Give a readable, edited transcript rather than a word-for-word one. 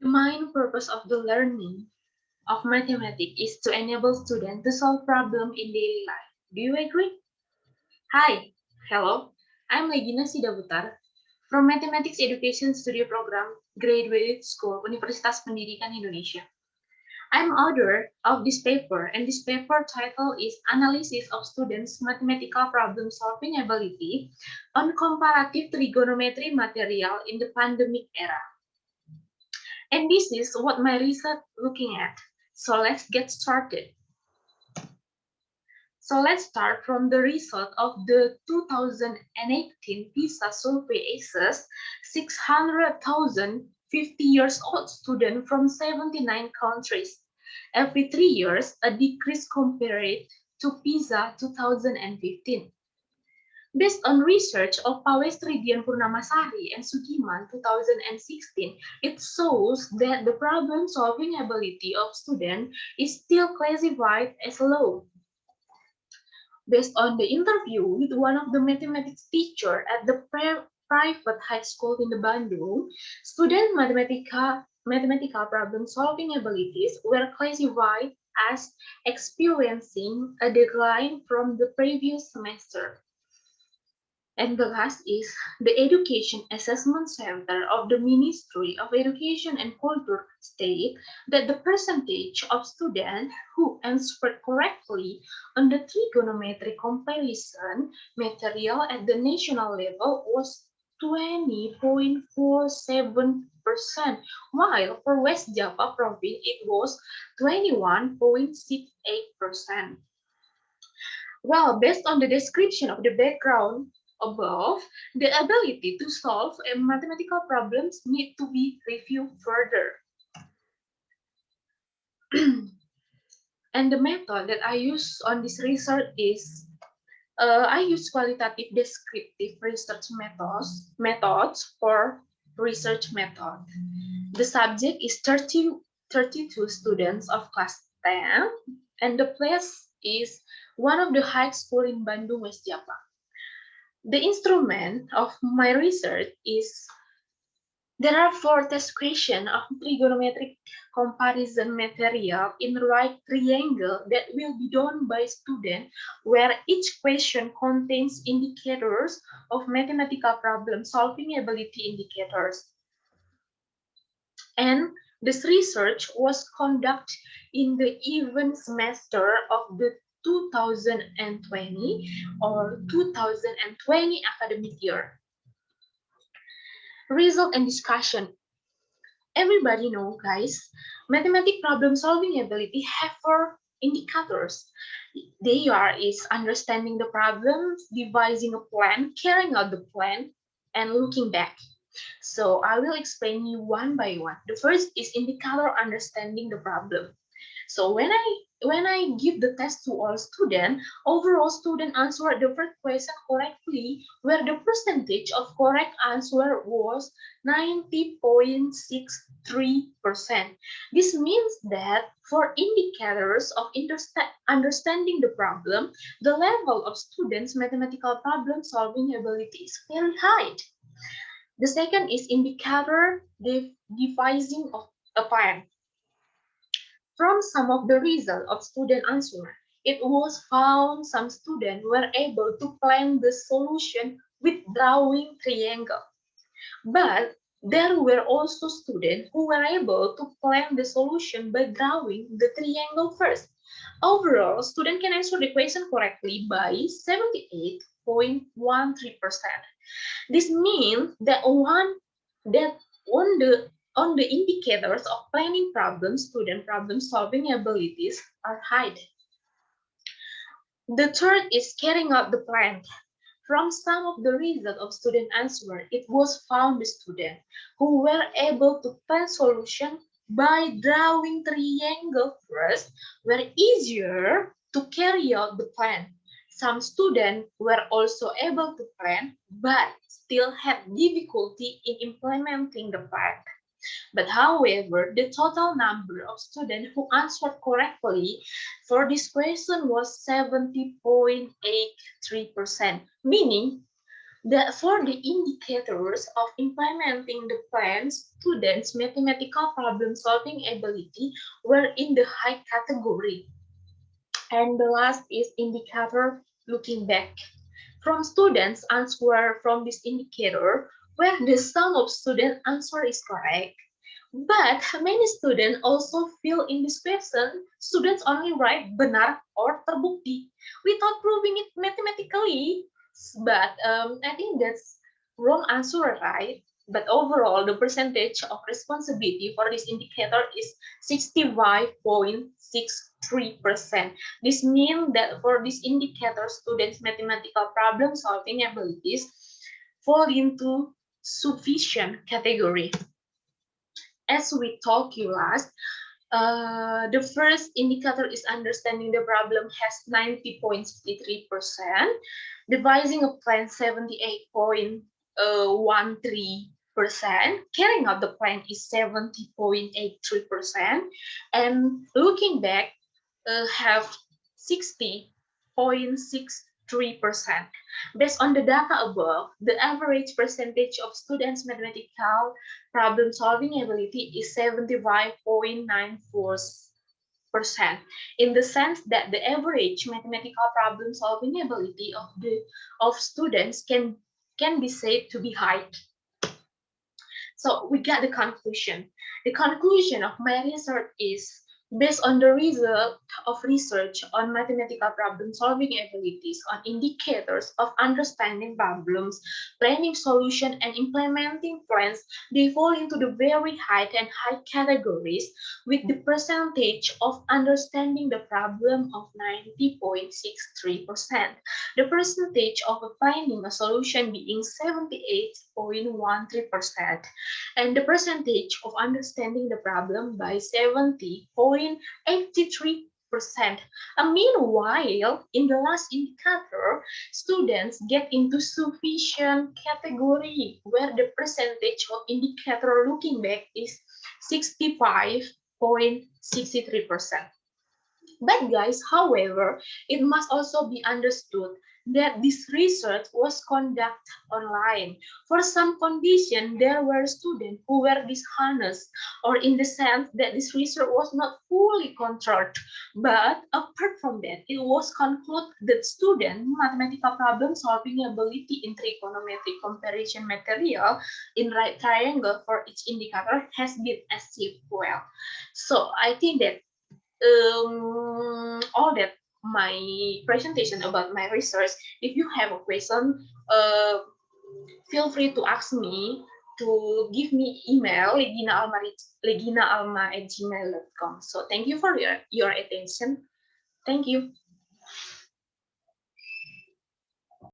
The main purpose of the learning of mathematics is to enable students to solve problems in daily life. Do you agree? Hi, hello, I'm Legina Sidabutar from Mathematics Education Studio Program, Graduate School, Universitas Pendidikan Indonesia. I'm author of this paper, and this paper title is Analysis of Students' Mathematical Problem Solving Ability on Comparative Trigonometry Material in the Pandemic Era. And this is what my research looking at. So let's get started. So let's start from the result of the 2018 PISA survey assessed 600,000 50 years old students from 79 countries. Every 3 years, a decrease compared to PISA 2015. Based on research of Pawestri Purnamasari and Sudiman 2016, it shows that the problem-solving ability of students is still classified as low. Based on the interview with one of the mathematics teacher at the private high school in the Bandung, student mathematical problem-solving abilities were classified as experiencing a decline from the previous semester. And the last is the Education Assessment Center of the Ministry of Education and Culture state that the percentage of students who answered correctly on the trigonometry comparison material at the national level was 20.47%, while for West Java province it was 21.68%. Well, based on the description of the background above, the ability to solve mathematical problems need to be reviewed further. And the method that I use on this research is I use qualitative descriptive research methods for research method. The subject is 32 students of class 10, and the place is one of the high school in Bandung, West Java. The instrument of my research is there are 4 test questions of trigonometric comparison material in right triangle that will be done by students, where each question contains indicators of mathematical problem solving ability indicators. And this research was conducted in the even semester of the 2020 or 2020 academic year. Result and discussion. Everybody know, guys, mathematical problem solving ability have 4 indicators. They are understanding the problems, devising a plan, carrying out the plan, and looking back. So I will explain you one by one. The first is indicator understanding the problem. So when I give the test to all students, overall student answered the first question correctly, where the percentage of correct answer was 90.63%. This means that for indicators of understanding the problem, the level of students' mathematical problem solving ability is very high. The second is indicator devising of a plan. From some of the results of student answer, it was found some students were able to plan the solution with drawing triangle. But there were also students who were able to plan the solution by drawing the triangle first. Overall, students can answer the question correctly by 78.13%. This means that on the indicators of planning problems, student problem solving abilities are high. The third is carrying out the plan. From some of the results of student answer, it was found the students who were able to plan solution by drawing triangle first were easier to carry out the plan. Some students were also able to plan, but still had difficulty in implementing the plan. But however, the total number of students who answered correctly for this question was 70.83%, meaning that for the indicators of implementing the plan, students' mathematical problem-solving ability were in the high category. And the last is indicator looking back. From students' answer from this indicator, where the sum of student answer is correct. But many students also feel in this question, students only write benar or terbukti without proving it mathematically. But I think that's wrong answer, right? But overall, the percentage of responsibility for this indicator is 65.63%. This means that for this indicator, students' mathematical problem solving abilities fall into sufficient category. As we talked you last, the first indicator is understanding the problem has 90.63%, devising a plan 78.13%, carrying out the plan is 70.83%, and looking back have 60.63%. Based on the data above, the average percentage of students' mathematical problem-solving ability is 75.94%, in the sense that the average mathematical problem-solving ability of students can be said to be high. So we got the conclusion. The conclusion of my research is based on the result of research on mathematical problem solving abilities on indicators of understanding problems, planning solution, and implementing plans, they fall into the very high and high categories with the percentage of understanding the problem of 90.63%. The percentage of finding a solution being 78.13%, and the percentage of understanding the problem by 70.83%. Meanwhile, in the last indicator, students get into sufficient category where the percentage of indicator looking back is 65.63%. But guys, however, it must also be understood that this research was conducted online. For some condition, there were students who were dishonest, or in the sense that this research was not fully controlled. But apart from that, it was concluded that student mathematical problem solving ability in trigonometric comparison material in right triangle for each indicator has been achieved well. So I think that all that my presentation about my research. If you have a question, feel free to ask me, to give me email legina alma@gmail.com. So thank you for your attention. Thank you.